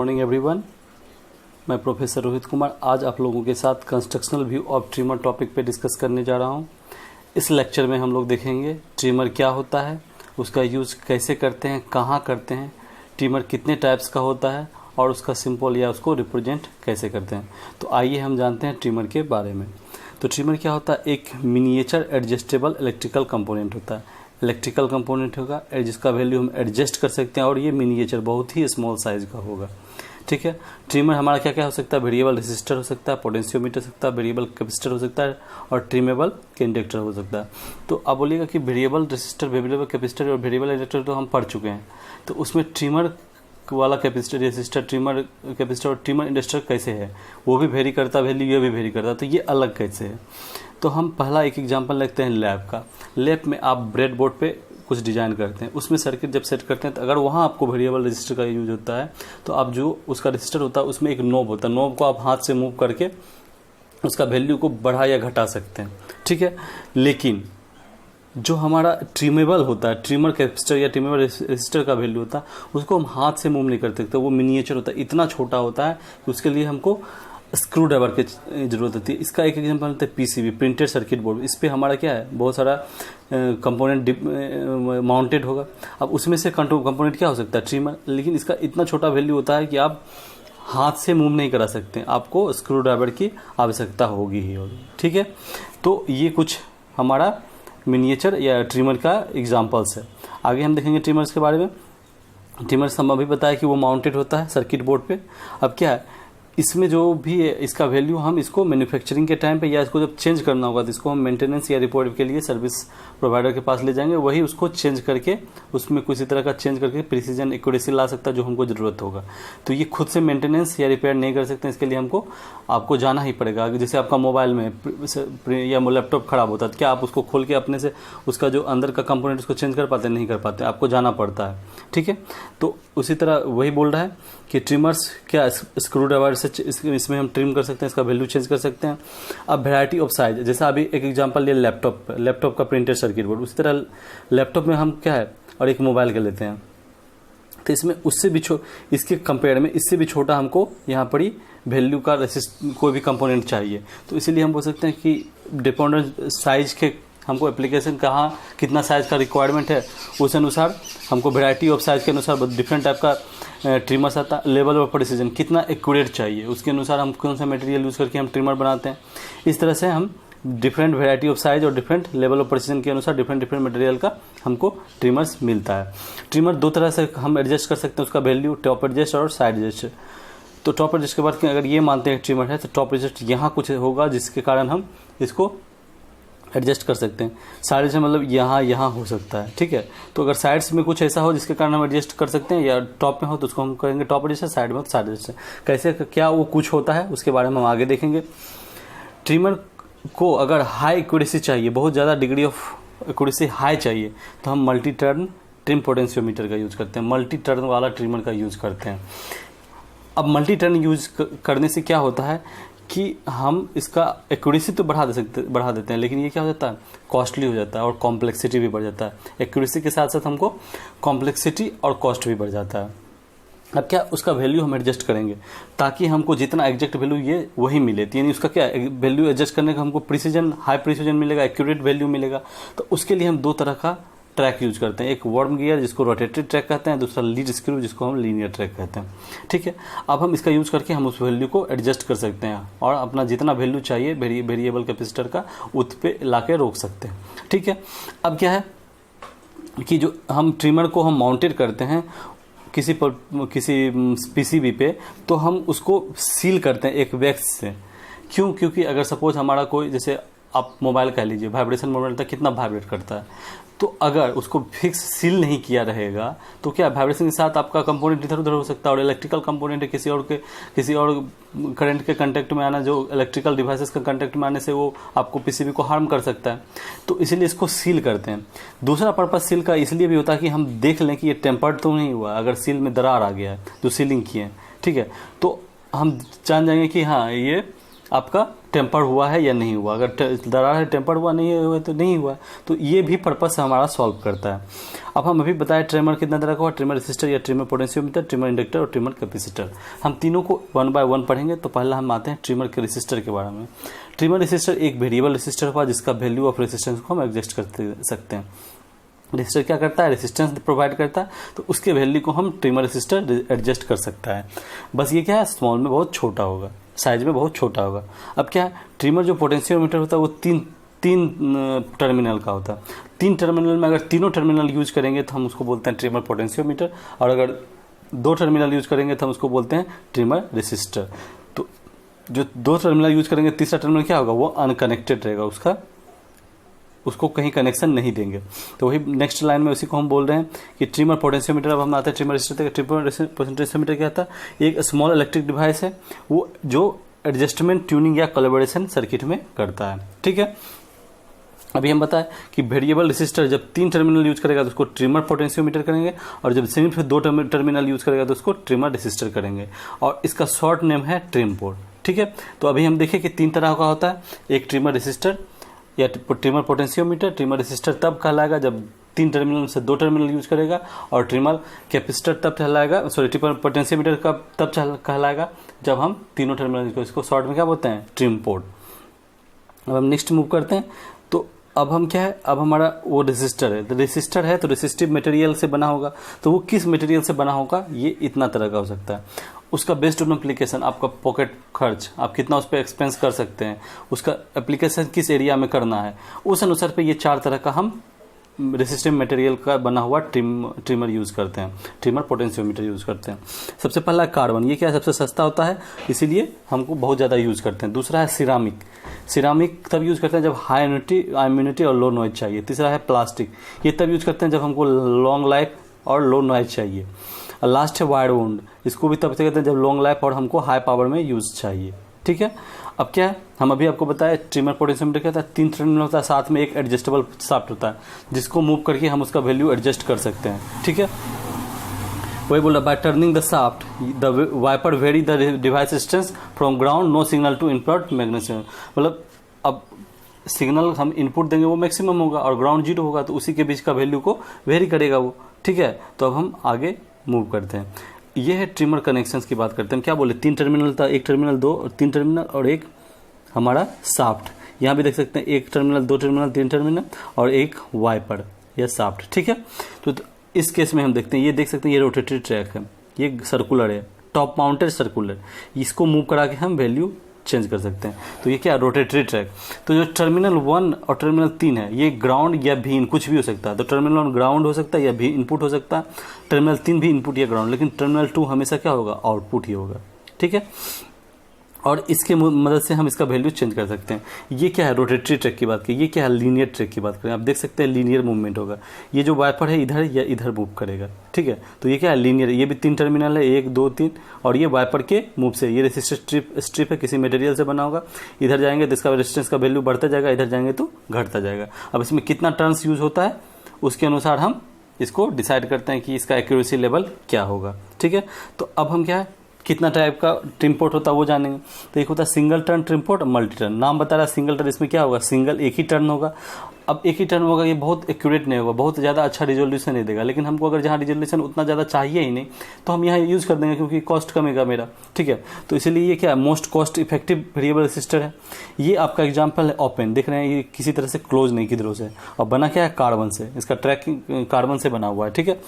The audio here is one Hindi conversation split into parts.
Morning everyone. मैं प्रोफेसर रोहित कुमार आज आप लोगों के साथ constructional view of trimmer topic पे डिस्कस करने जा रहा हूँ। इस लेक्चर में हम लोग देखेंगे ट्रिमर क्या होता है, उसका यूज़ कैसे करते हैं, कहाँ करते हैं, ट्रिमर कितने टाइप्स का होता है और उसका सिंबल या उसको रिप्रेजेंट कैसे करते हैं। तो आइए हम जानते हैं ट्रिमर के बारे में। तो ट्रिमर क्या होता है? एक मिनिएचर एडजस्टेबल इलेक्ट्रिकल कंपोनेंट होता है। इलेक्ट्रिकल कंपोनेंट होगा जिसका वैल्यू हम एडजस्ट कर सकते हैं और ये मिनिएचर बहुत ही स्मॉल साइज का होगा। ठीक है। ट्रिमर हमारा क्या क्या हो सकता है? वेरिएबल रेसिस्टर हो सकता है, पोटेंशियोमीटर हो सकता है, वेरिएबल कैपेसिटर हो सकता है और ट्रिमेबल इंडक्टर हो सकता है। तो आप बोलिएगा कि वेरिएबल रेसिस्टर, वेरिएबल कैपेसिटर और वेरिएबल इंडक्टर तो हम पढ़ चुके हैं, तो उसमें ट्रिमर वाला कैपेसिटर रेसिस्टर, ट्रिमर कैपेसिटर और ट्रिमर इंडक्टर कैसे है? वो भी वेरी करता वैल्यू, ये भी वेरी करता, तो ये अलग कैसे है? तो हम पहला एक एग्जांपल लेते हैं लैब का। लैब में आप ब्रेड बोर्ड पे कुछ डिजाइन करते हैं, उसमें सर्किट जब सेट करते हैं तो अगर वहाँ आपको वेरिएबल रजिस्टर का यूज होता है तो आप जो उसका रजिस्टर होता है उसमें एक नोब होता है, नोब को आप हाथ से मूव करके उसका वैल्यू को बढ़ा या घटा सकते हैं। ठीक है। लेकिन जो हमारा ट्रिमेबल होता है, ट्रिमर कैपेसिटर या ट्रिमेबल रेसिस्टर का वैल्यू होता है, उसको हम हाथ से मूव नहीं कर सकते। वो मिनिएचर होता है, इतना छोटा होता है कि उसके लिए हमको स्क्रू ड्राइवर की जरूरत होती है। इसका एक एग्जांपल होता है पीसीबी, प्रिंटेड सर्किट बोर्ड। इस पे हमारा क्या है, बहुत सारा कंपोनेंट माउंटेड होगा। अब उसमें से कंपोनेंट क्या हो सकता है? ट्रिमर। लेकिन इसका इतना छोटा वैल्यू होता है कि आप हाथ से मूव नहीं करा सकते, आपको स्क्रू ड्राइवर की आवश्यकता होगी ही होगी। ठीक है। तो ये कुछ हमारा मिनिएचर या ट्रिमर का एग्जांपल्स है। आगे हम देखेंगे ट्रिमर्स के बारे में। ट्रिमर्स हम अभी बताया कि वो माउंटेड होता है सर्किट बोर्ड पे। अब क्या है, इसमें जो भी है इसका वैल्यू हम इसको मैन्युफैक्चरिंग के टाइम पे या इसको जब चेंज करना होगा तो इसको हम मेंटेनेंस या रिपोर्ट के लिए सर्विस प्रोवाइडर के पास ले जाएंगे, वही उसको चेंज करके उसमें किसी तरह का चेंज करके प्रिसीजन एक्यूरेसी ला सकता है जो हमको ज़रूरत होगा। तो ये खुद से मेंटेनेंस या रिपेयर नहीं कर सकते, इसके लिए आपको जाना ही पड़ेगा। जैसे आपका मोबाइल में या लैपटॉप खराब होता है तो क्या आप उसको खोल के अपने से उसका जो अंदर का कंपोनेंट उसको चेंज कर पाते? नहीं कर पाते, आपको जाना पड़ता है। ठीक है। तो उसी तरह वही बोल रहा है कि ट्रिमर्स क्या स्क्रू ड्राइवर से इसमें हम ट्रिम कर सकते हैं, इसका वैल्यू चेंज कर सकते हैं। अब वैरायटी ऑफ साइज, जैसा अभी एक एग्जांपल लिया लैपटॉप का प्रिंटेड सर्किट बोर्ड, उसी तरह लैपटॉप में हम क्या है और एक मोबाइल का लेते हैं, तो इसमें उससे भी इसके कंपेयर में इससे भी छोटा हमको यहाँ पर ही वैल्यू का कोई भी कंपोनेंट चाहिए। तो इसीलिए हम बोल सकते हैं कि डिपेंडेंट साइज के हमको एप्लीकेशन कहाँ कितना साइज का रिक्वायरमेंट है उस अनुसार हमको वैरायटी ऑफ साइज के अनुसार डिफरेंट टाइप का ट्रिमर्स आता है। लेवल ऑफ प्रिसीजन कितना एक्यूरेट चाहिए उसके अनुसार हम कौन सा मटेरियल यूज़ करके हम ट्रिमर बनाते हैं। इस तरह से हम डिफरेंट वैरायटी ऑफ साइज और डिफरेंट लेवल ऑफ प्रिसीजन के अनुसार डिफरेंट मटेरियल का हमको ट्रिमर्स मिलता है। ट्रिमर दो तरह से हम एडजस्ट कर सकते हैं उसका वैल्यू, टॉप एडजस्ट और साइड एडजस्ट। तो टॉप एडजस्ट के बाद अगर ये मानते हैं ट्रिमर है तो टॉप एडजस्ट यहाँ कुछ होगा जिसके कारण हम इसको एडजस्ट कर सकते हैं। साइड से मतलब यहाँ हो सकता है। ठीक है। तो अगर साइड्स में कुछ ऐसा हो जिसके कारण हम एडजस्ट कर सकते हैं या टॉप में हो तो उसको हम करेंगे टॉप एडजस्ट, साइड में हो तो साइड एडजस्ट। कैसे क्या वो कुछ होता है उसके बारे में हम आगे देखेंगे। ट्रिमर को अगर हाई एक्यूरेसी चाहिए, बहुत ज़्यादा डिग्री ऑफ एक्यूरेसी हाई चाहिए, तो हम मल्टी टर्न ट्रिम पोटेंशियोमीटर का यूज़ करते हैं, मल्टी टर्न वाला ट्रिमर का यूज़ करते हैं। अब मल्टी टर्न यूज करने से क्या होता है कि हम इसका एक्यूरेसी तो बढ़ा देते हैं, लेकिन ये क्या हो जाता है, कॉस्टली हो जाता है और कॉम्प्लेक्सिटी भी बढ़ जाता है। एक्यूरेसी के साथ साथ हमको कॉम्प्लेक्सिटी और कॉस्ट भी बढ़ जाता है। अब क्या उसका वैल्यू हम एडजस्ट करेंगे ताकि हमको जितना एग्जैक्ट वैल्यू ये वही मिले। यानी उसका क्या वैल्यू एडजस्ट करने का हमको प्रिसीजन, हाई प्रिसीजन मिलेगा, एक्यूरेट वैल्यू मिलेगा। तो उसके लिए हम दो तरह का ट्रैक यूज करते हैं, एक वर्म गियर जिसको रोटेटेड ट्रैक कहते हैं, दूसरा लीड स्क्रू जिसको हम लीनियर ट्रैक कहते हैं। ठीक है। अब हम इसका यूज करके हम उस वैल्यू को एडजस्ट कर सकते हैं और अपना जितना वैल्यू चाहिए वेरिएबल कैपेसिटर का उस पे लाके रोक सकते हैं। ठीक है। अब क्या है कि जो हम ट्रिमर को हम माउंटेड करते हैं किसी पीसीबी पे, तो हम उसको सील करते हैं एक वैक्स से। क्यों? क्योंकि अगर सपोज हमारा कोई, जैसे आप मोबाइल कह लीजिए, वाइब्रेशन मोबाइल तक कितना वाइब्रेट करता है, तो अगर उसको फिक्स सील नहीं किया रहेगा तो क्या वाइब्रेशन के साथ आपका कंपोनेंट इधर उधर हो सकता है और इलेक्ट्रिकल कंपोनेंट है किसी और करंट के कांटेक्ट में आना, जो इलेक्ट्रिकल डिवाइसेस का कांटेक्ट में आने से वो आपको पीसीबी को हार्म कर सकता है। तो इसीलिए इसको सील करते हैं। दूसरा पर्पज सील का इसलिए भी होता है कि हम देख लें कि ये टेम्पर्ड तो नहीं हुआ, अगर सील में दरार आ गया है जो सीलिंग किए। ठीक है। तो हम जान जाएंगे कि हाँ ये आपका टेम्पर हुआ है या नहीं हुआ। अगर दरार है टेम्पर हुआ नहीं हुआ तो नहीं हुआ, तो ये भी पर्पस हमारा सॉल्व करता है। अब हम अभी बताएं ट्रिमर कितना तरह का हुआ, ट्रिमर रेसिस्टर या ट्रिमर पोटेंशियोमीटर, ट्रिमर इंडक्टर और ट्रिमर कैपेसिटर। हम तीनों को 1 बाय 1 पढ़ेंगे। तो पहला हम आते हैं ट्रिमर के रेसिस्टर के बारे में। ट्रिमर रेसिस्टर एक वेरिएबल रेसिस्टर हुआ जिसका वैल्यू ऑफ रेसिस्टेंस को हम एडजस्ट कर सकते हैं। रेसिस्टर क्या करता है, रेसिस्टेंस प्रोवाइड करता है, तो उसके वैल्यू को हम ट्रिमर रेसिस्टर एडजस्ट कर सकता है। बस ये क्या है, स्मॉल में बहुत छोटा होगा, साइज में बहुत छोटा होगा। अब क्या है, ट्रिमर जो पोटेंशियोमीटर होता है वो तीन टर्मिनल का होता है। 3 टर्मिनल में अगर तीनों टर्मिनल यूज करेंगे तो हम उसको बोलते हैं ट्रिमर पोटेंशियोमीटर, और अगर 2 टर्मिनल यूज करेंगे तो हम उसको बोलते हैं ट्रिमर रेसिस्टर। तो जो 2 टर्मिनल यूज करेंगे, तीसरा टर्मिनल क्या होगा, वो अनकनेक्टेड रहेगा, उसको कहीं कनेक्शन नहीं देंगे। तो वही नेक्स्ट लाइन में उसी को हम बोल रहे हैं कि ट्रिमर पोटेंशियोमीटर। अब हम आते हैं ट्रिमर रेसिस्टर। ट्रिमर पोटेंशियोमीटर क्या था, एक स्मॉल इलेक्ट्रिक डिवाइस है वो जो एडजस्टमेंट, ट्यूनिंग या कोलैबोरेशन सर्किट में करता है। ठीक है, अभी हम बताएं कि वेरिएबल रेसिस्टर जब 3 टर्मिनल यूज करेगा तो उसको ट्रिमर पोटेंशियोमीटर करेंगे, और जब सिर्फ 2 टर्मिनल यूज करेगा तो उसको ट्रिमर रेसिस्टर करेंगे, और इसका शॉर्ट नेम है ट्रिम पोर्ट। ठीक है, तो अभी हम देखें कि 3 तरह का होता है, एक ट्रिमर रेसिस्टर या ट्रिमर पोटेंशियोमीटर। ट्रिमर रेसिस्टर तब कहलाएगा जब 3 टर्मिनल से 2 टर्मिनल यूज करेगा, और ट्रिमर कैपेसिटर तब कहलाएगा, ट्रिमर पोटेंशियोमीटर का तब कहलाएगा जब हम तीनों टर्मिनल यूज, इसको शॉर्ट में क्या बोलते हैं, ट्रिम पोर्ट। अब हम नेक्स्ट मूव करते हैं। तो अब हम क्या है, अब हमारा वो रेसिस्टर है, तो रेसिस्टर है तो रेसिस्टिव मटेरियल से बना होगा। तो वो किस मटेरियल से बना होगा, ये इतना तरह का हो सकता है। उसका बेस्ड ऑन एप्लीकेशन, आपका पॉकेट खर्च, आप कितना उस पर एक्सपेंस कर सकते हैं, उसका एप्लीकेशन किस एरिया में करना है, उस अनुसार पे ये 4 तरह का हम रेसिस्टिव मटेरियल का बना हुआ ट्रिमर यूज करते हैं, ट्रिमर पोटेंशियोमीटर यूज करते हैं। सबसे पहला कार्बन, ये क्या है, सबसे सस्ता होता है, इसीलिए हमको बहुत ज़्यादा यूज करते हैं। दूसरा है सिरामिक, सिरामिक तब यूज करते हैं जब हाई इम्यूनिटी और लो नॉइज चाहिए। तीसरा है प्लास्टिक, ये तब यूज करते हैं जब हमको लॉन्ग लाइफ और लो नॉइज चाहिए। और लास्ट है वायर वुंड, इसको भी तब से कहते हैं जब लॉन्ग लाइफ और हमको हाई पावर में यूज चाहिए। ठीक है, अब क्या है, हम अभी आपको बताया ट्रिमर पोटेंशियोमीटर क्या होता है, 3 टर्मिनल होता है, साथ में एक एडजस्टेबल शाफ्ट होता है जिसको मूव करके हम उसका वैल्यू एडजस्ट कर सकते हैं। ठीक है, वही बोला, by turning the shaft the wiper vary the device distance from ground, no signal to input magnetism. मतलब अब सिग्नल हम इनपुट देंगे वो मैक्सिमम होगा और ग्राउंड 0 होगा, तो उसी के बीच का वैल्यू को वेरी करेगा वो। ठीक है, तो अब हम आगे मूव करते हैं। ये है ट्रिमर कनेक्शंस की बात करते हैं। क्या बोले, 3 टर्मिनल था, एक टर्मिनल 2 और 3 टर्मिनल और एक हमारा शाफ्ट। यहाँ भी देख सकते हैं 1 टर्मिनल 2 टर्मिनल 3 टर्मिनल और एक वाइपर या शाफ्ट। ठीक है, तो इस केस में हम देखते हैं, ये देख सकते हैं ये रोटेटरी ट्रैक है, ये सर्कुलर है, टॉप माउंटेड सर्कुलर, इसको मूव करा के हम वैल्यू चेंज कर सकते हैं। तो ये क्या, रोटेटरी ट्रैक। तो जो टर्मिनल 1 और टर्मिनल 3 है, ये ग्राउंड या भी कुछ भी हो सकता है। तो टर्मिनल 1 ग्राउंड हो सकता है या भी इनपुट हो सकता है, टर्मिनल 3 भी इनपुट या ग्राउंड, लेकिन टर्मिनल 2 हमेशा क्या होगा, आउटपुट ही होगा। ठीक है, और इसके मदद से हम इसका वैल्यू चेंज कर सकते हैं। ये क्या है, रोटेटरी ट्रैक की बात की। ये क्या है, लीनियर ट्रैक की बात करें, आप देख सकते हैं लीनियर मूवमेंट होगा। ये जो वाइपर है इधर या इधर मूव करेगा। ठीक है, तो ये क्या है, लीनियर। ये भी 3 टर्मिनल है, 1 2 3, और ये वाइपर के मूव से, ये रेसिस्टर स्ट्रिप है, किसी मटेरियल से बना होगा। इधर जाएंगे तो इसका रेजिस्टेंस का वैल्यू बढ़ता जाएगा, इधर जाएंगे तो घटता जाएगा। अब इसमें कितना टर्न्स यूज होता है उसके अनुसार हम इसको डिसाइड करते हैं कि इसका एक्यूरेसी लेवल क्या होगा। ठीक है, तो अब हम क्या है, कितना टाइप का ट्रिम पोर्ट होता है वो जानेंगे। तो एक होता है सिंगल टर्न ट्रिम पोर्ट और मल्टी टर्न। नाम बता रहा है सिंगल टर्न, इसमें क्या होगा, सिंगल एक ही टर्न होगा। अब एक ही टर्न होगा, ये बहुत एक्यूरेट नहीं होगा, बहुत ज़्यादा अच्छा रिजोल्यूशन नहीं देगा, लेकिन हमको अगर जहाँ रिजोल्यूशन उतना ज़्यादा चाहिए ही नहीं तो हम यहाँ यूज़ कर देंगे क्योंकि कॉस्ट कमेगा मेरा। ठीक है, तो इसीलिए ये क्या है, most cost effective variable resistor है। ये आपका एग्जाम्पल है ओपन, देख रहे हैं ये किसी तरह से क्लोज नहीं किधरों से, और बना क्या है, कार्बन से, इसका ट्रैकिंग कार्बन से बना हुआ है। ठीक है,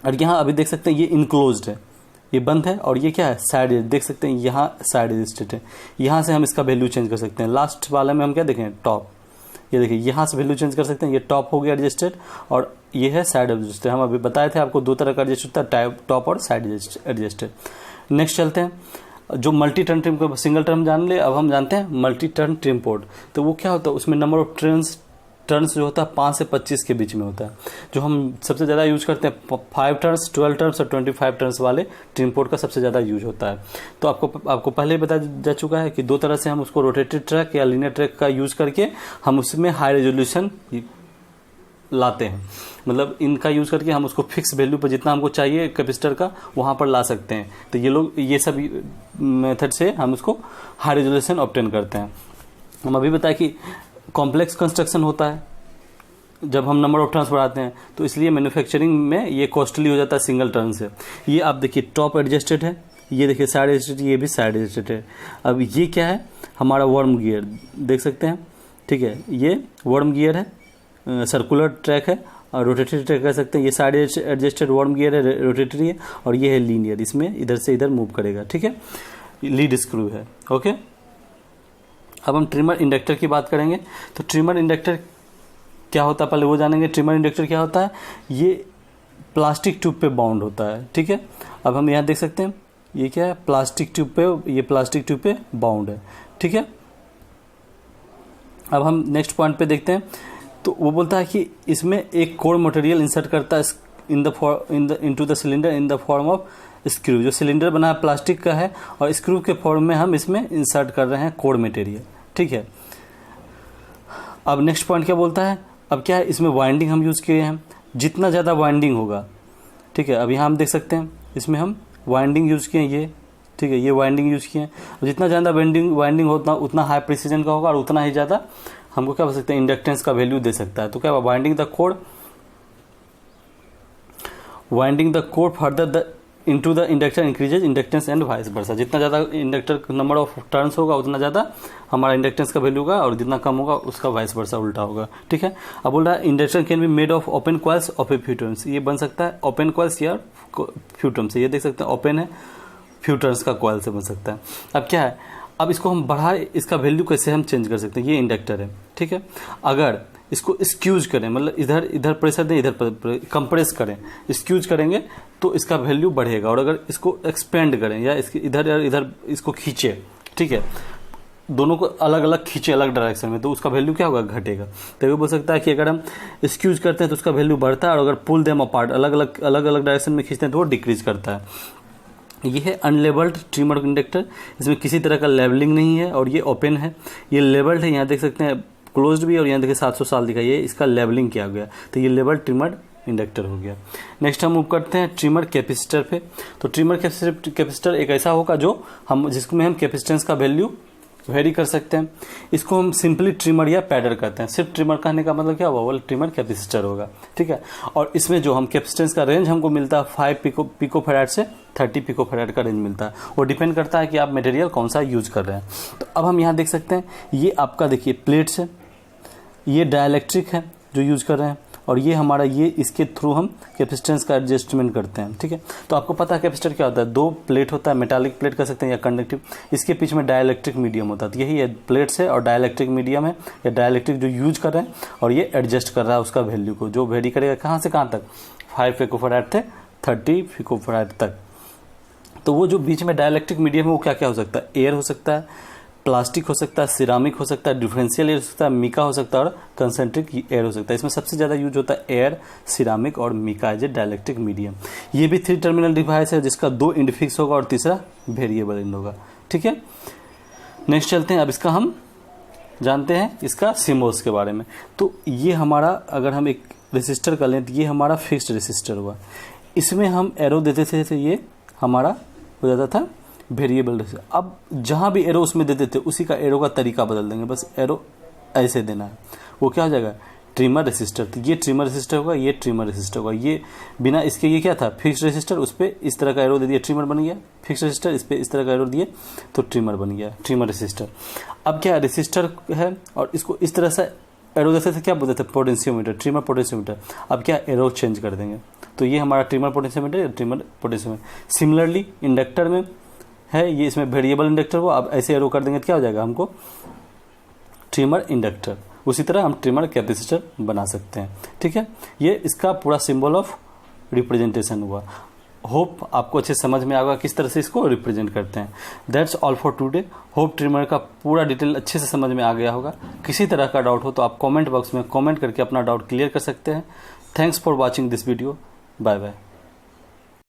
और यहाँ अभी देख सकते हैं ये इनक्लोज्ड है, ये बंद है, और ये क्या है, साइड देख सकते हैं, यहाँ साइड रजिस्टेड है, यहाँ से हम इसका वैल्यू चेंज कर सकते हैं। लास्ट वाले में हम क्या देखें, टॉप, ये देखिए यहाँ से वैल्यू चेंज कर सकते हैं। ये टॉप हो गया एडजस्टेड और ये है साइड एडजस्टेड। हम अभी बताए थे आपको 2 तरह का एडजस्ट होता है, टॉप और साइड एडजस्टेड। नेक्स्ट चलते हैं, जो मल्टी टर्न ट्रिम को, सिंगल टर्म जान ले, अब हम जानते हैं मल्टी टर्न ट्रिम पोर्ट। तो वो क्या होता है, उसमें नंबर ऑफ टर्न्स जो होता है 5 से 25 के बीच में होता है। जो हम सबसे ज़्यादा यूज करते हैं 5 टर्न्स, 12 टर्न्स और 25 टर्न्स वाले ट्रिम पोर्ट का सबसे ज़्यादा यूज होता है। तो आपको पहले ही बता जा चुका है कि 2 तरह से हम उसको रोटेटेड ट्रैक या लीनियर ट्रैक का यूज करके हम उसमें हाई रेजोल्यूशन लाते हैं, मतलब इनका यूज़ करके हम उसको फिक्स वैल्यू पर जितना हमको चाहिए कैपेसिटर का वहाँ पर ला सकते हैं। तो ये लोग ये सब मेथड से हम उसको हाई रेजोल्यूशन ऑब्टेन करते हैं। हम अभी बताया कि कॉम्प्लेक्स कंस्ट्रक्शन होता है जब हम नंबर ऑफ टर्न्स बढ़ाते हैं, तो इसलिए मैन्युफैक्चरिंग में ये कॉस्टली हो जाता है सिंगल टर्न से। ये आप देखिए टॉप एडजस्टेड है, ये देखिए साइड एडजस्टेड, ये भी साइड एडजस्टेड है। अब ये क्या है, हमारा वर्म गियर देख सकते हैं, ठीक है, ये वर्म गियर है, सर्कुलर ट्रैक है और रोटेटरी ट्रैक कह सकते हैं। ये साइड एडजस्टेड वर्म गियर है, रोटेटरी है, और ये है लीनियर, इसमें इधर से इधर मूव करेगा, ठीक है, लीड स्क्रू है। ओके, अब हम ट्रिमर इंडक्टर की बात करेंगे। तो ट्रिमर इंडक्टर क्या होता है पहले वो जानेंगे। ट्रिमर इंडक्टर क्या होता है, ये प्लास्टिक ट्यूब पे बाउंड होता है, ठीक है। अब हम यहाँ देख सकते हैं ये क्या है, प्लास्टिक ट्यूब पे, ये प्लास्टिक ट्यूब पे बाउंड है, ठीक है। अब हम नेक्स्ट पॉइंट पे देखते हैं, तो वो बोलता है कि इसमें एक कोर मटेरियल इंसर्ट करता है into the cylinder in the form of screw. जो सिलेंडर बना है प्लास्टिक का है और स्क्रू के फॉर्म में हम इसमें इंसर्ट कर रहे हैं कोर मटेरियल, ठीक है। अब नेक्स्ट पॉइंट क्या बोलता है, अब क्या है, इसमें वाइंडिंग हम यूज़ किए हैं, जितना ज़्यादा वाइंडिंग होगा, ठीक है। अब यहाँ हम देख सकते हैं इसमें हम वाइंडिंग यूज़ किए हैं, ये ठीक है, ये वाइंडिंग यूज़ किए हैं। जितना ज़्यादा वाइंडिंग होता उतना हाई प्रिसीजन का होगा और उतना ही ज़्यादा हमको क्या बोल सकते हैं, इंडक्टेंस का वैल्यू दे सकता है। तो क्या winding the core further the into the inductor increases inductance and vice versa. जितना ज़्यादा इंडक्टर नंबर ऑफ टर्न्स होगा उतना ज़्यादा हमारा इंडक्टेंस का वैल्यू होगा, और जितना कम होगा उसका वाइस वर्सा उल्टा होगा, ठीक है। अब बोल रहा है inductor can be made of open coils of a few turns. ये बन सकता है ओपन कॉइल्स या फ्यू टर्न्स से। ये देख सकते हैं ओपन है, फ्यू टर्न्स का कॉइल से बन सकता है। अब क्या है, अब इसको हम बढ़ाए, इसका वैल्यू कैसे हम चेंज कर सकते हैं। ये इंडक्टर है, ठीक है। अगर इसको स्क्यूज करें, मतलब इधर प्रेशर दें, इधर कंप्रेस करें, स्क्यूज करेंगे तो इसका वैल्यू बढ़ेगा। और अगर इसको एक्सपेंड करें या इसके इधर इसको खींचे, ठीक है, दोनों को अलग अलग खींचे अलग डायरेक्शन में, तो उसका वैल्यू क्या होगा, घटेगा। तो ये बोल सकता है कि अगर हम स्क्यूज करते हैं तो उसका वैल्यू बढ़ता है, और अगर पुल देम अपार्ट अलग अलग डायरेक्शन में खींचते हैं तो वो डिक्रीज करता है। ये है अनलेबल्ड ट्रिमर इंडक्टर, इसमें किसी तरह का लेबलिंग नहीं है और ये ओपन है। ये लेबल्ड है, यहाँ देख सकते हैं क्लोज्ड भी, और यहाँ देखिए 700 साल दिखा, ये इसका लेबलिंग किया गया, तो ये लेबल्ड ट्रिमर इंडक्टर हो गया। नेक्स्ट हम मूव करते हैं ट्रिमर कैपेसिटर पे। तो ट्रिमर कैपेसिटर एक ऐसा होगा जो जिसमें हम कैपेसिटेंस का वैल्यू वेरी कर सकते हैं। इसको हम सिंपली ट्रिमर या पैडर कहते हैं। सिर्फ ट्रिमर कहने का मतलब क्या होगा, वो ट्रिमर कैपेसिटर होगा, ठीक है। और इसमें जो हम कैपेसिटेंस का रेंज हमको मिलता है 5 पिकोफैराड से 30 पिकोफैराड का रेंज मिलता है। वो डिपेंड करता है कि आप मटेरियल कौन सा यूज कर रहे हैं। तो अब हम यहाँ देख सकते हैं, ये आपका देखिए प्लेट्स है, ये डाइलेक्ट्रिक है जो यूज कर रहे हैं, और ये हमारा ये इसके थ्रू हम कैपेसिटेंस का एडजस्टमेंट करते हैं, ठीक है। तो आपको पता है कैपेसिटर क्या होता है, दो प्लेट होता है, मेटालिक प्लेट कह सकते हैं या कंडक्टिव, इसके बीच में डाइलेक्ट्रिक मीडियम होता है। तो यही है प्लेट्स है और डाइलेक्ट्रिक मीडियम है, या डाइलेक्ट्रिक जो यूज कर रहे हैं, और ये एडजस्ट कर रहा है उसका वैल्यू को, जो वेरी करेगा कहाँ से कहाँ तक, 5 पिकोफैराड थे 30 पिकोफैराड तक। तो वो जो बीच में डाइलेक्ट्रिक मीडियम है वो क्या क्या हो सकता है, एयर हो सकता है, प्लास्टिक हो सकता है, सिरामिक हो सकता है, डिफरेंशियल एयर हो सकता है, मिका हो सकता है, और कंसेंट्रिक एयर हो सकता है। इसमें सबसे ज़्यादा यूज होता है एयर, सिरामिक और mica as a dielectric medium. ये भी 3 टर्मिनल डिवाइस है जिसका 2 एंड फिक्स होगा और तीसरा वेरिएबल एंड होगा, ठीक है। नेक्स्ट चलते हैं, अब इसका हम जानते हैं इसका सिम्बल्स के बारे में। तो ये हमारा, अगर हम एक रेसिस्टर कर लें तो ये हमारा फिक्स्ड रेसिस्टर हुआ। इसमें हम एरो देते थे तो ये हमारा हो जाता था वेरिएबल रेसिस्टर। अब जहां भी एरो उसमें देते थे उसी का एरो का तरीका बदल देंगे, बस एरो ऐसे देना है, वो क्या हो जाएगा, ट्रिमर रेसिस्टर। तो ये ट्रिमर रेसिस्टर होगा, ये ट्रिमर रेसिस्टर होगा। ये बिना इसके ये क्या था, फिक्स्ड रेसिस्टर, उस पर इस तरह का एरो दे दिया, ट्रिमर बन गया। फिक्स्ड रेसिस्टर, इस पर इस तरह का एरो दिए तो ट्रिमर बन गया, ट्रिमर रेसिस्टर। अब क्या रेसिस्टर है और इसको इस तरह से एरो देते थे, क्या बोलते थे, पोटेंशियोमीटर, ट्रिमर पोटेंशियोमीटर। अब क्या एरो चेंज कर देंगे, तो ये हमारा ट्रिमर पोटेंशियोमीटर या ट्रिमर पोटेंशियोमीटर। सिमिलरली इंडक्टर में है, ये इसमें वेरिएबल इंडक्टर हो, अब ऐसे एरो कर देंगे तो क्या हो जाएगा हमको, ट्रिमर इंडक्टर। उसी तरह हम ट्रिमर कैपेसिटर बना सकते हैं, ठीक है। ये इसका पूरा सिंबल ऑफ रिप्रेजेंटेशन हुआ। होप आपको अच्छे समझ में आएगा किस तरह से इसको रिप्रेजेंट करते हैं। That's all for today. Hope trimmer का पूरा डिटेल अच्छे से समझ में आ गया होगा। किसी तरह का डाउट हो तो आप कमेंट बॉक्स में कमेंट करके अपना डाउट क्लियर कर सकते हैं। Thanks for watching this video. Bye bye.